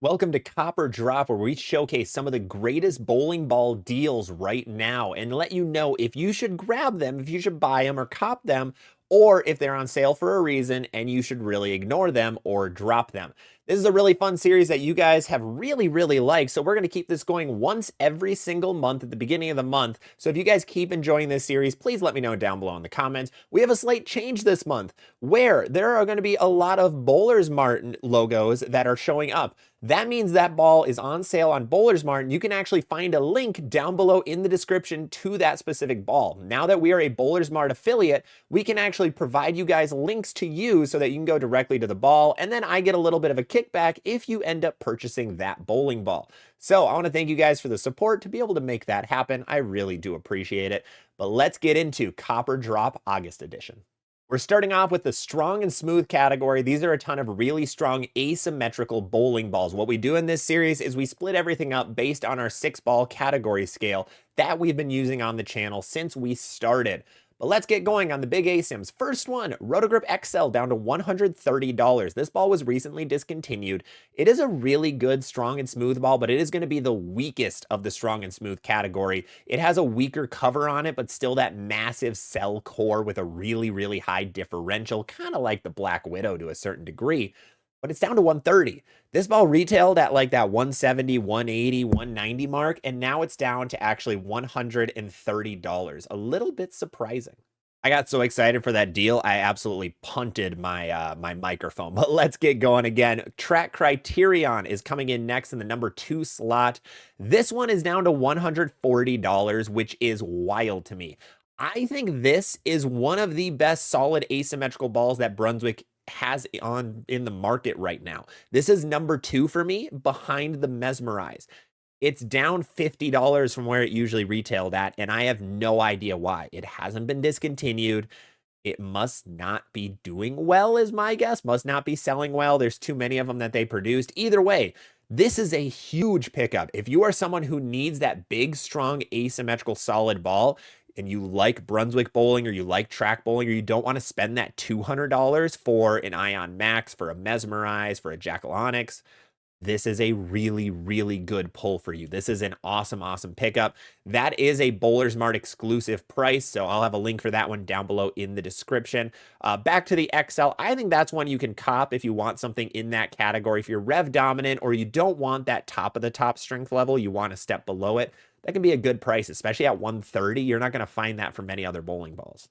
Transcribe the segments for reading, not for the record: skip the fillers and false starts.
Welcome to Copper Drop, where we showcase some of the greatest bowling ball deals right now and let you know if you should grab them, if you should buy them or cop them, or if they're on sale for a reason and you should really ignore them or drop them. This is a really fun series that you guys have really liked, so we're going to keep this going once every single month at the beginning of the month. So if you guys keep enjoying this series, please let me know down below in the comments. We have a slate change this month where there are going to be a lot of Bowlers Mart logos that are showing up. That means that ball is on sale on Bowlers Mart, and you can actually find a link down below in the description to that specific ball. Now that we are a Bowlers Mart affiliate, we can actually provide you guys links to use so that you can go directly to the ball, and then I get a little bit of a kickback if you end up purchasing that bowling ball. So I want to thank you guys for the support to be able to make that happen. I really do appreciate it. But let's get into Copper Drop August edition. We're starting off with the strong and smooth category. These are a ton of really strong asymmetrical bowling balls. What we do in this series is we split everything up based on our 6-ball category scale that we've been using on the channel since we started. But let's get going on the big ASIMs. First one, Rotogrip XL down to $130. This ball was recently discontinued. It is a really good strong and smooth ball, but it is going to be the weakest of the strong and smooth category. It has a weaker cover on it, but still that massive cell core with a really high differential, kind of like the Black Widow to a certain degree. But it's down to 130. This ball retailed at like that 170, 180, 190 mark, and now it's down to actually $130. A little bit surprising. I got so excited for that deal, I absolutely punted my my microphone. But let's get going again. Track Criterion is coming in next in the number 2 slot. This one is down to $140, which is wild to me. I think this is one of the best solid asymmetrical balls that Brunswick has on in the market right now. This is number 2 for me behind the Mesmerize. It's down $50 from where it usually retailed at, and I have no idea why. It hasn't been discontinued. It must not be doing well, is my guess. Must not be selling well. There's too many of them that they produced. Either way, this is a huge pickup. If you are someone who needs that big, strong, asymmetrical, solid ball, and you like Brunswick bowling or you like track bowling or you don't want to spend that $200 for an Ion Max, for a Mesmerize, for a Jackal Onyx, this is a really good pull for you. This is an awesome pickup. That is a Bowlers Mart exclusive price, so I'll have a link for that one down below in the description. Back to the XL, I think that's one you can cop if you want something in that category. If you're rev dominant or you don't want that top of the top strength level, you want to step below it, that can be a good price, especially at 130. You're not going to find that for many other bowling balls.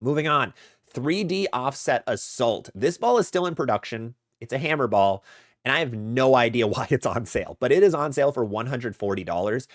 Moving on, 3D Offset Assault. This ball is still in production. It's a hammer ball, and I have no idea why it's on sale, but it is on sale for $140.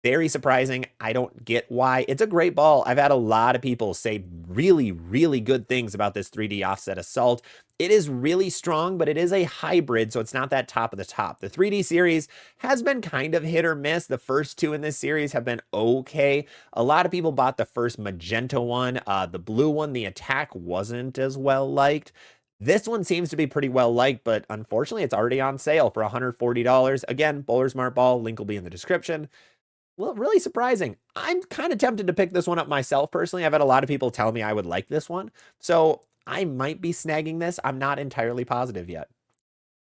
Very surprising. I don't get why. It's a great ball. I've had a lot of people say really good things about this 3D Offset Assault. It is really strong, but it is a hybrid, so it's not that top of the top. The 3D series has been kind of hit or miss. The first 2 in this series have been okay. A lot of people bought the first magenta one. The blue one, the attack wasn't as well liked. This one seems to be pretty well liked, but unfortunately, it's already on sale for $140. Again, Bowlers Mart ball, link will be in the description. Well, really surprising. I'm kind of tempted to pick this one up myself personally. I've had a lot of people tell me I would like this one, so I might be snagging this. I'm not entirely positive yet.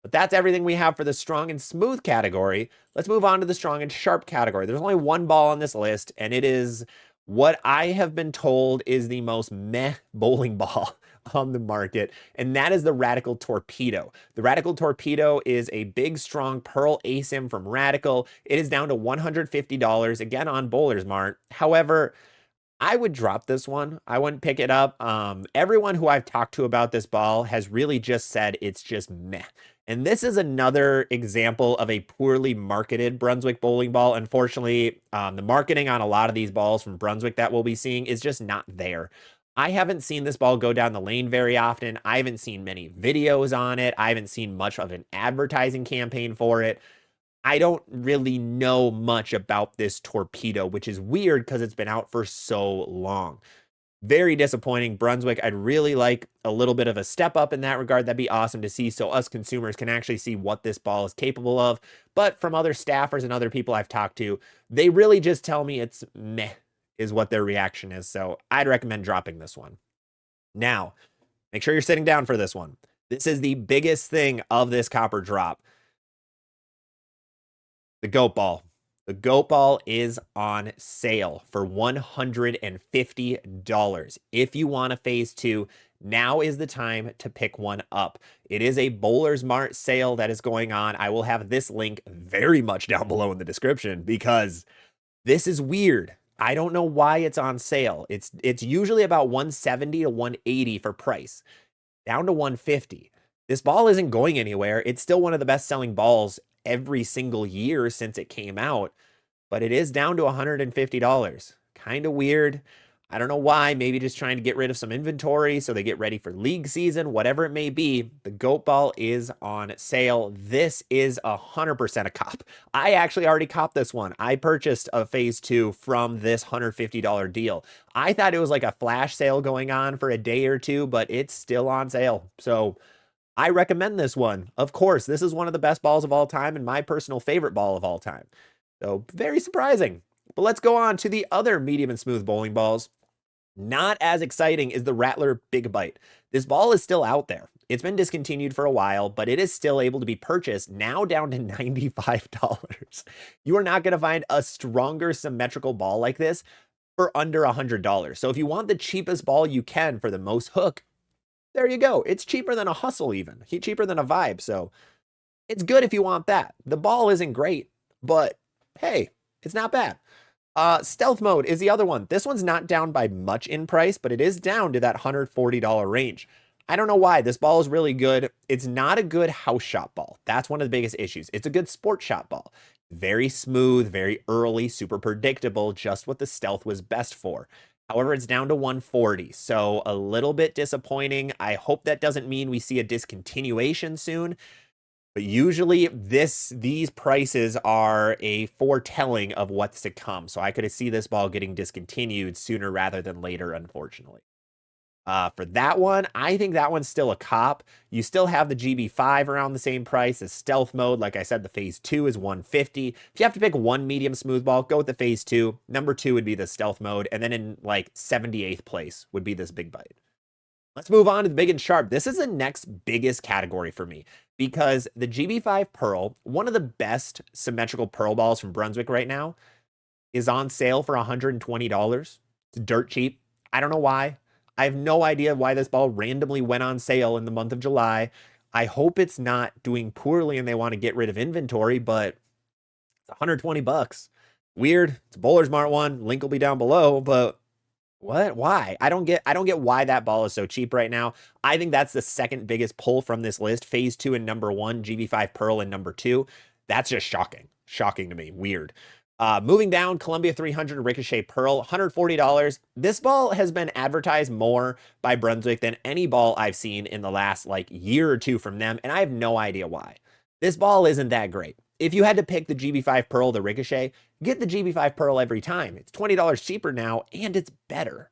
But that's everything we have for the strong and smooth category. Let's move on to the strong and sharp category. There's only one ball on this list, and it is what I have been told is the most meh bowling ball on the market, and that is the Radical Torpedo. The Radical Torpedo is a big, strong Pearl ASIM from Radical. It is down to $150, again on Bowlers Mart. However, I would drop this one. I wouldn't pick it up. Everyone who I've talked to about this ball has really just said it's just meh. And this is another example of a poorly marketed Brunswick bowling ball. Unfortunately, the marketing on a lot of these balls from Brunswick that we'll be seeing is just not there. I haven't seen this ball go down the lane very often. I haven't seen many videos on it. I haven't seen much of an advertising campaign for it. I don't really know much about this torpedo, which is weird because it's been out for so long. Very disappointing. Brunswick, I'd really like a little bit of a step up in that regard. That'd be awesome to see so us consumers can actually see what this ball is capable of. But from other staffers and other people I've talked to, they really just tell me it's meh is what their reaction is. So I'd recommend dropping this one. Now, make sure you're sitting down for this one. This is the biggest thing of this copper drop. The goat ball. The goat ball is on sale for $150. If you want a phase two, now is the time to pick one up. It is a Bowler's Mart sale that is going on. I will have this link very much down below in the description because this is weird. I don't know why it's on sale. It's usually about 170 to 180 for price, down to 150. This ball isn't going anywhere. It's still one of the best-selling balls every single year since it came out, but it is down to $150. Kind of weird. I don't know why. Maybe just trying to get rid of some inventory so they get ready for league season, whatever it may be. The goat ball is on sale. This is 100% a cop. I actually already copped this one. I purchased a phase two from this $150 deal. I thought it was like a flash sale going on for a day or two, but it's still on sale. So I recommend this one. Of course, this is one of the best balls of all time and my personal favorite ball of all time. So very surprising. But let's go on to the other medium and smooth bowling balls. Not as exciting is the Rattler Big Bite. This ball is still out there. It's been discontinued for a while, but it is still able to be purchased, now down to $95. You are not going to find a stronger symmetrical ball like this for under $100. So if you want the cheapest ball you can for the most hook, there you go. It's cheaper than a Hustle even. Cheaper than a Vibe, so it's good if you want that. The ball isn't great, but hey, it's not bad. Stealth mode is the other one. This one's not down by much in price, but it is down to that $140 range. I don't know why. This ball is really good. It's not a good house shot ball. That's one of the biggest issues. It's a good sport shot ball. Very smooth, very early, super predictable, just what the Stealth was best for. However, it's down to 140, so a little bit disappointing. I hope that doesn't mean we see a discontinuation soon. But usually these prices are a foretelling of what's to come. So I could see this ball getting discontinued sooner rather than later, unfortunately. For that one, I think that one's still a cop. You still have the GB5 around the same price as Stealth Mode. Like I said, the Phase 2 is 150. If you have to pick one medium smooth ball, go with the Phase 2. Number 2 would be the Stealth Mode. And then in like 78th place would be this Big Bite. Let's move on to the big and sharp. This is the next biggest category for me because the GB5 Pearl, one of the best symmetrical Pearl balls from Brunswick right now, is on sale for $120. It's dirt cheap. I don't know why. I have no idea why this ball randomly went on sale in the month of July. I hope it's not doing poorly and they want to get rid of inventory, but it's 120 bucks. Weird. It's a Bowler's Mart one. Link will be down below, but what? Why? I don't get why that ball is so cheap right now. I think that's the second biggest pull from this list. Phase 2 and number 1, GB5 Pearl and number 2. That's just shocking. Shocking to me. Weird. Moving down, Columbia 300 Ricochet Pearl, $140. This ball has been advertised more by Brunswick than any ball I've seen in the last like year or two from them, and I have no idea why. This ball isn't that great. If you had to pick the GB5 Pearl, the Ricochet, get the GB5 Pearl every time. It's $20 cheaper now, and it's better.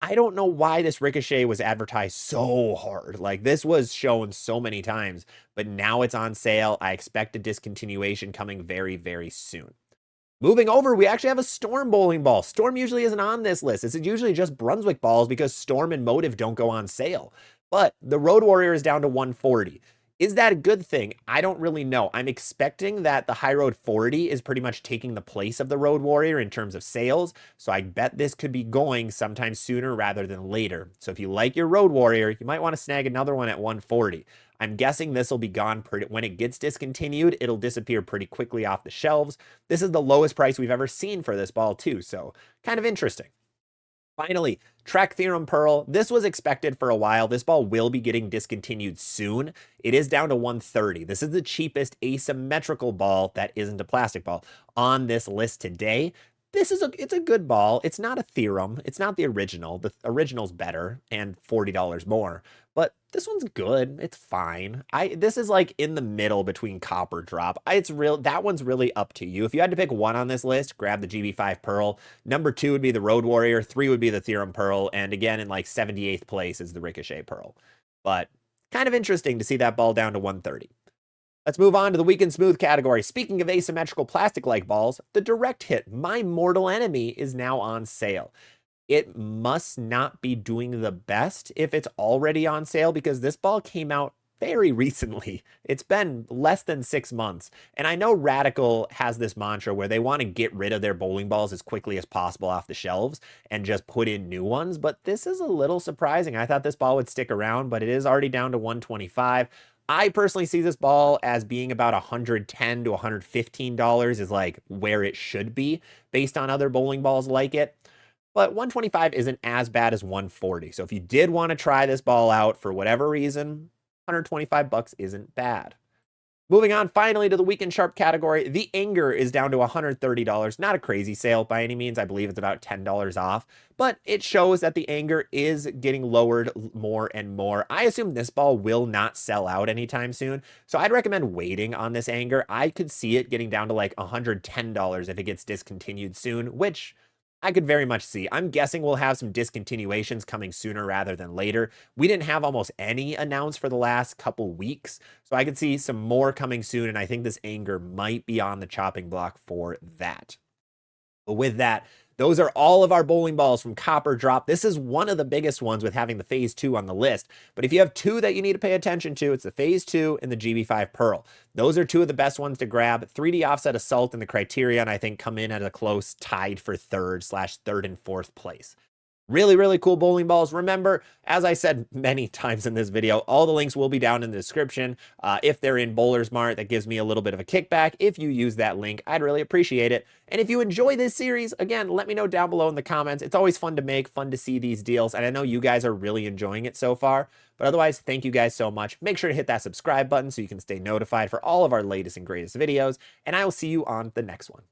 I don't know why this Ricochet was advertised so hard. Like, this was shown so many times, but now it's on sale. I expect a discontinuation coming very, very soon. Moving over, we actually have a Storm bowling ball. Storm usually isn't on this list. It's usually just Brunswick balls because Storm and Motive don't go on sale. But the Road Warrior is down to 140. Is that a good thing? I don't really know. I'm expecting that the High Road 40 is pretty much taking the place of the Road Warrior in terms of sales. So I bet this could be going sometime sooner rather than later. So if you like your Road Warrior, you might want to snag another one at 140. I'm guessing this will be gone when it gets discontinued. It'll disappear pretty quickly off the shelves. This is the lowest price we've ever seen for this ball too. So kind of interesting. Finally, Trek Theorem Pearl. This was expected for a while. This ball will be getting discontinued soon. It is down to 130. This is the cheapest asymmetrical ball that isn't a plastic ball on this list today. It's a good ball. It's not a Theorem. It's not the original. The original's better and $40 more. But this one's good. It's fine. This is like in the middle between copper drop. That one's really up to you. If you had to pick one on this list, grab the GB5 Pearl. Number 2 would be the Road Warrior. 3 would be the Theorem Pearl. And again, in like 78th place is the Ricochet Pearl. But kind of interesting to see that ball down to 130. Let's move on to the weak and smooth category. Speaking of asymmetrical plastic-like balls, the Direct Hit, My Mortal Enemy, is now on sale. It must not be doing the best if it's already on sale because this ball came out very recently. It's been less than 6 months. And I know Radical has this mantra where they want to get rid of their bowling balls as quickly as possible off the shelves and just put in new ones. But this is a little surprising. I thought this ball would stick around, but it is already down to 125. I personally see this ball as being about $110 to $115 is like where it should be based on other bowling balls like it. But 125 isn't as bad as 140. So if you did want to try this ball out for whatever reason, 125 bucks isn't bad. Moving on finally to the Weekend Sharp category, the Anger is down to $130. Not a crazy sale by any means. I believe it's about $10 off, but it shows that the Anger is getting lowered more and more. I assume this ball will not sell out anytime soon, so I'd recommend waiting on this Anger. I could see it getting down to like $110 if it gets discontinued soon, which I could very much see. I'm guessing we'll have some discontinuations coming sooner rather than later. We didn't have almost any announced for the last couple weeks, so I could see some more coming soon, and I think this Anger might be on the chopping block for that. But with that, those are all of our bowling balls from Copper Drop. This is one of the biggest ones with having the Phaze 2 on the list. But if you have two that you need to pay attention to, it's the Phaze 2 and the GB5 Pearl. Those are two of the best ones to grab. 3D Offset Assault and the Criterion, I think, come in at a close tied for third and fourth place. Really, really cool bowling balls. Remember, as I said many times in this video, all the links will be down in the description. If they're in Bowler's Mart, that gives me a little bit of a kickback. If you use that link, I'd really appreciate it. And if you enjoy this series, again, let me know down below in the comments. It's always fun to make, fun to see these deals, and I know you guys are really enjoying it so far. But otherwise, thank you guys so much. Make sure to hit that subscribe button so you can stay notified for all of our latest and greatest videos, and I will see you on the next one.